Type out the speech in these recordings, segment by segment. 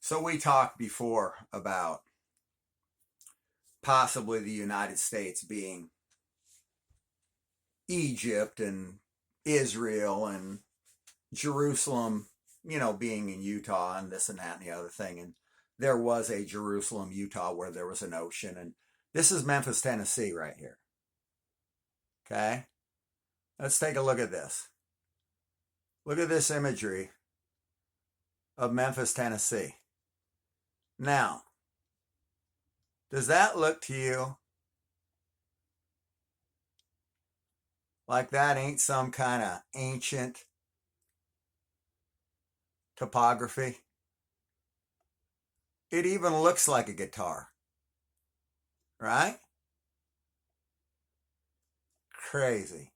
So we talked before about possibly the United States being Egypt and Israel and Jerusalem, being in Utah and this and that and the other thing. And there was a Jerusalem, Utah, where there was an ocean. And this is Memphis, Tennessee right here. Okay. Let's take a look at this. Look at this imagery of Memphis, Tennessee. Now, does that look to you like that ain't some kind of ancient topography? It even looks like a guitar, right? Crazy.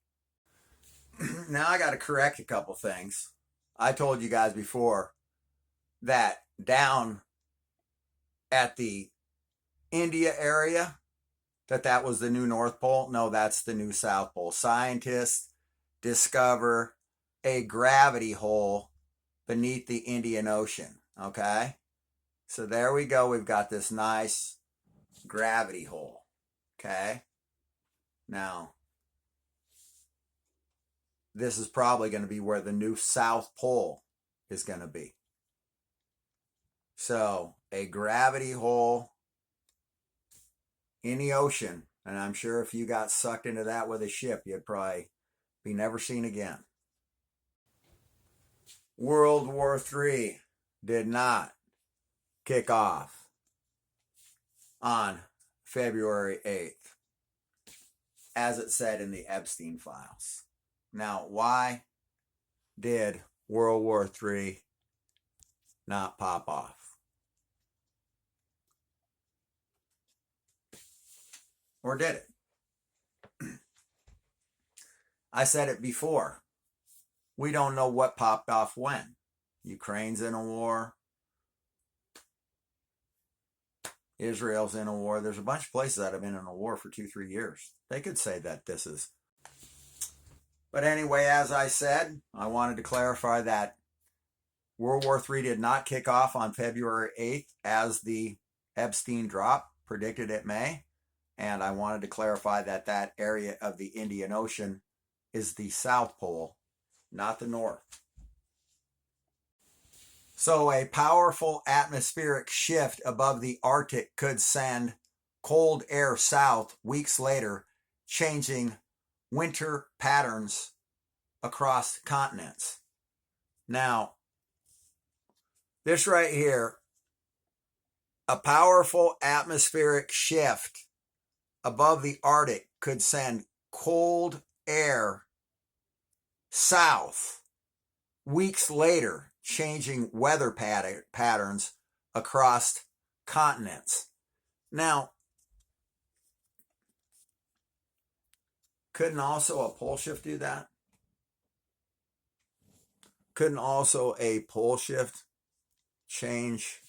Now I got to correct a couple things. I told you guys before that down at the India area, that was the new North Pole. No, that's the new South Pole. Scientists discover a gravity hole beneath the Indian Ocean. Okay, so there we go. We've got this nice gravity hole. Okay, now this is probably going to be where the new South Pole is going to be. So a gravity hole in the ocean, and I'm sure if you got sucked into that with a ship, you'd probably be never seen again. World War III did not kick off on February 8th, as it said in the Epstein files. Now, why did World War III not pop off? Or did it? I said it before. We don't know what popped off when. Ukraine's in a war. Israel's in a war. There's a bunch of places that have been in a war for 2-3 years. They could say that this is. But anyway, as I said, I wanted to clarify that World War III did not kick off on February 8th as the Epstein drop predicted it may. And I wanted to clarify that that area of the Indian Ocean is the South Pole, not the North. So a powerful atmospheric shift above the Arctic could send cold air south weeks later, changing winter patterns across continents. Now, this right here, a powerful atmospheric shift above the Arctic could send cold air south weeks later, changing weather patterns across continents. Now, couldn't also a Poleshift do that? Couldn't also a Poleshift change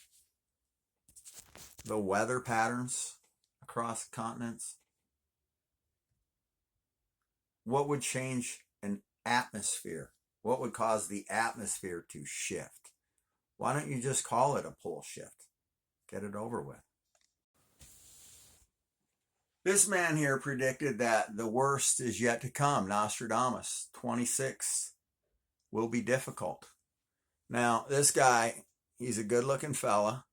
the weather patterns across continents? What would change an atmosphere? What would cause the atmosphere to shift? Why don't you just call it a pole shift? Get it over with. This man here predicted that the worst is yet to come. Nostradamus, 26 will be difficult. Now, this guy, he's a good-looking fella.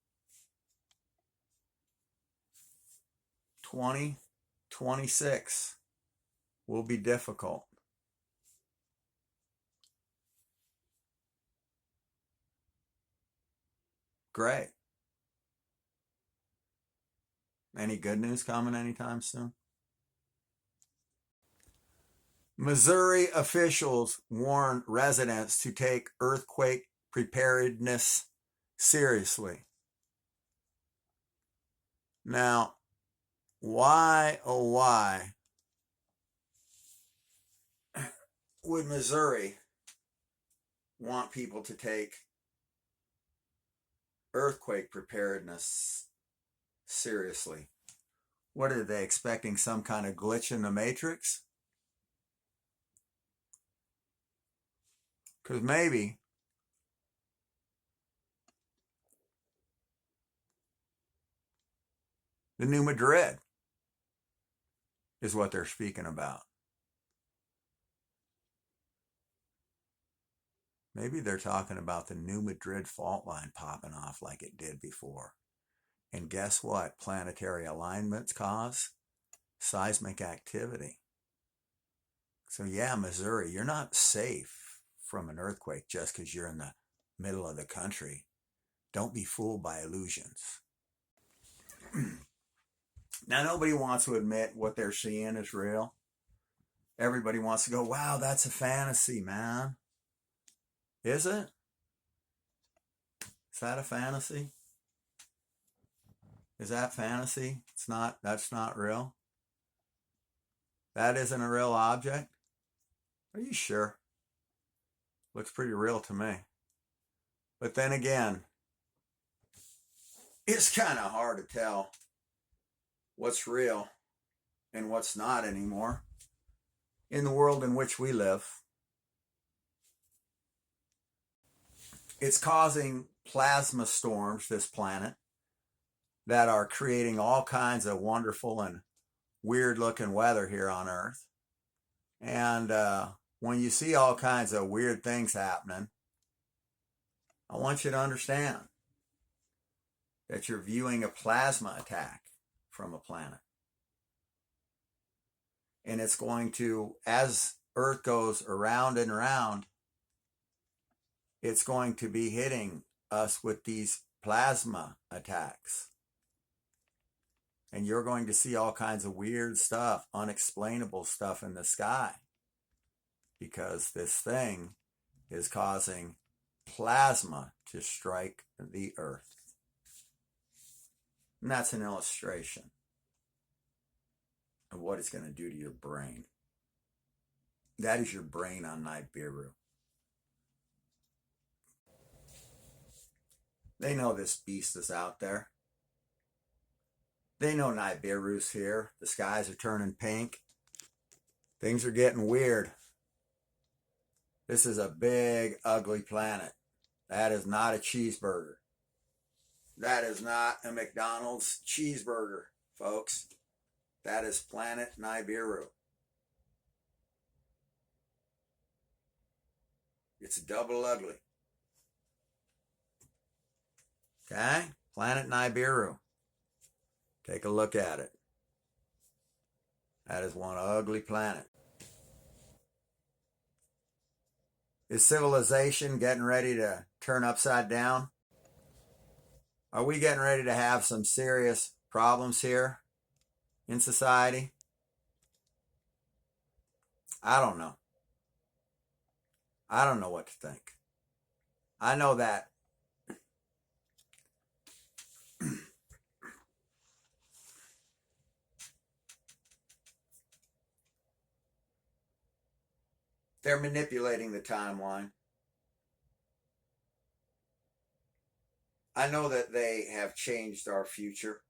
2026 will be difficult. Great. Any good news coming anytime soon? Missouri officials warn residents to take earthquake preparedness seriously. Now, why, oh why, would Missouri want people to take earthquake preparedness seriously? What are they expecting? Some kind of glitch in the matrix? Because maybe The New Madrid is what they're speaking about. Maybe they're talking about the New Madrid fault line popping off like it did before. And guess what? Planetary alignments cause seismic activity. So yeah, Missouri, you're not safe from an earthquake just because you're in the middle of the country. Don't be fooled by illusions. Now, nobody wants to admit what they're seeing is real. Everybody wants to go, wow, that's a fantasy, man. Is it? Is that a fantasy? Is that fantasy? It's not, that's not real. That isn't a real object? Are you sure? Looks pretty real to me. But then again, it's kind of hard to tell what's real and what's not anymore in the world in which we live. It's causing plasma storms, this planet, that are creating all kinds of wonderful and weird looking weather here on Earth. And when you see all kinds of weird things happening, I want you to understand that you're viewing a plasma attack from a planet. And it's going to, as Earth goes around and around, it's going to be hitting us with these plasma attacks. And you're going to see all kinds of weird stuff, unexplainable stuff in the sky, because this thing is causing plasma to strike the Earth. And that's an illustration of what it's going to do to your brain. That is your brain on Nibiru. They know this beast is out there. They know Nibiru's here. The skies are turning pink. Things are getting weird. This is a big, ugly planet. That is not a cheeseburger. That is not a McDonald's cheeseburger, folks. That is planet Nibiru. It's double ugly. Okay? Planet Nibiru. Take a look at it. That is one ugly planet. Is civilization getting ready to turn upside down? Are we getting ready to have some serious problems here in society? I don't know. I don't know what to think. I know that they're manipulating the timeline. I know that they have changed our future.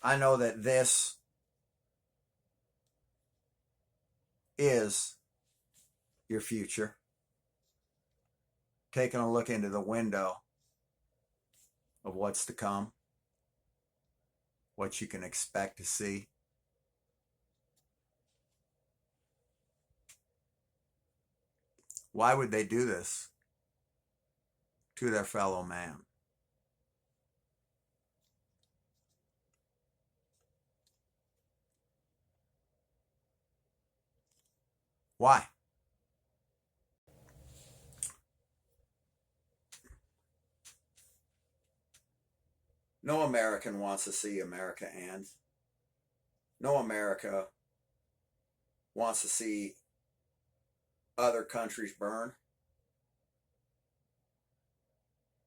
I know that this is your future. Taking a look into the window of what's to come, what you can expect to see. Why would they do this to their fellow man? Why? No American wants to see America end. No America wants to see other countries burn.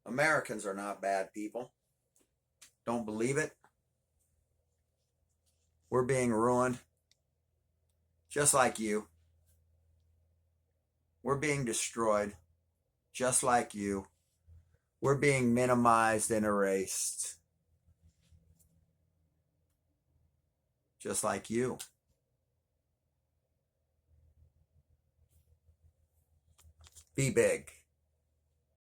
Americans are not bad people. Don't believe it? We're being ruined just like you. We're being destroyed just like you. We're being minimized and erased just like you. Be big.